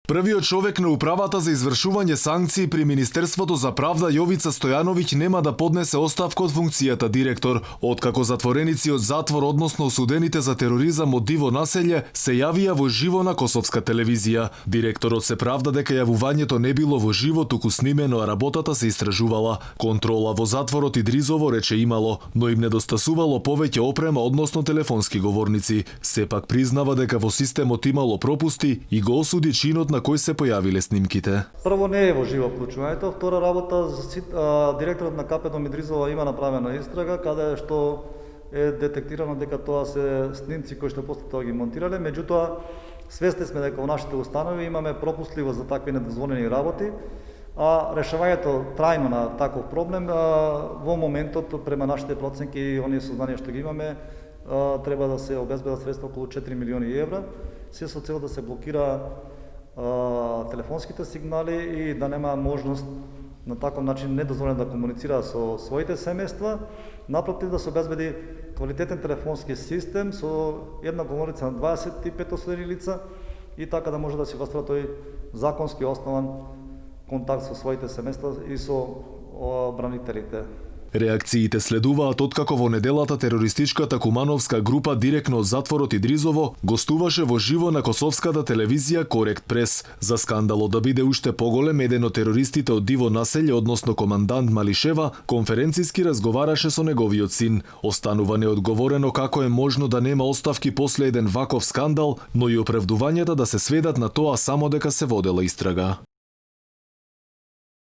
Првиот човек на управата за извршување санкции при Министерството за правда Јовица Стојановиќ нема да поднесе оставка од функцијата директор, откако затвореници од затвор, односно осудените за тероризам од диво населје, се јавија во живо на Косовска телевизија. Директорот се правда дека јавувањето не било во живо, туку снимено, а работата се истражувала. Контрола во затворот Идризово рече имало, но им недостасувало повеќе опрема, односно телефонски говорници. Сепак признава дека во системот имало пропусти и го осуди чинот на кој се појавиле снимките. Прво не е во живо вклучувањето, втора работа, директорот на КПД Идризово има направена истрага каде што е детектирано дека тоа се снимци кои што после тоа ги монтирале, меѓутоа свесни сме дека во нашите установи имаме пропустливост за такви недозволени работи, а решавањето трајно на таков проблем во моментот према нашите проценки и оние сознанија што ги имаме треба да се обезбедат средства околу 4 милиони евра, се со цел да се блокира телефонските сигнали и да нема можност на таков начин недозволено да комуницира со своите семејства, напротив да се обезбеди квалитетен телефонски систем со една говорница на 25 осудени лица и така да може да се оствари тој законски основан контакт со своите семејства и со бранителите. Реакциите следуваат откако во неделата терористичката кумановска група директно од затворот Идризово гостуваше во живо на косовската телевизија Корект Прес. За скандалот да биде уште поголем, еден од терористите од диво населје, односно командант Малишева, конференциски разговараше со неговиот син. Останува неодговорено како е можно да нема оставки после еден ваков скандал, но и оправдувањата да се сведат на тоа само дека се водела истрага.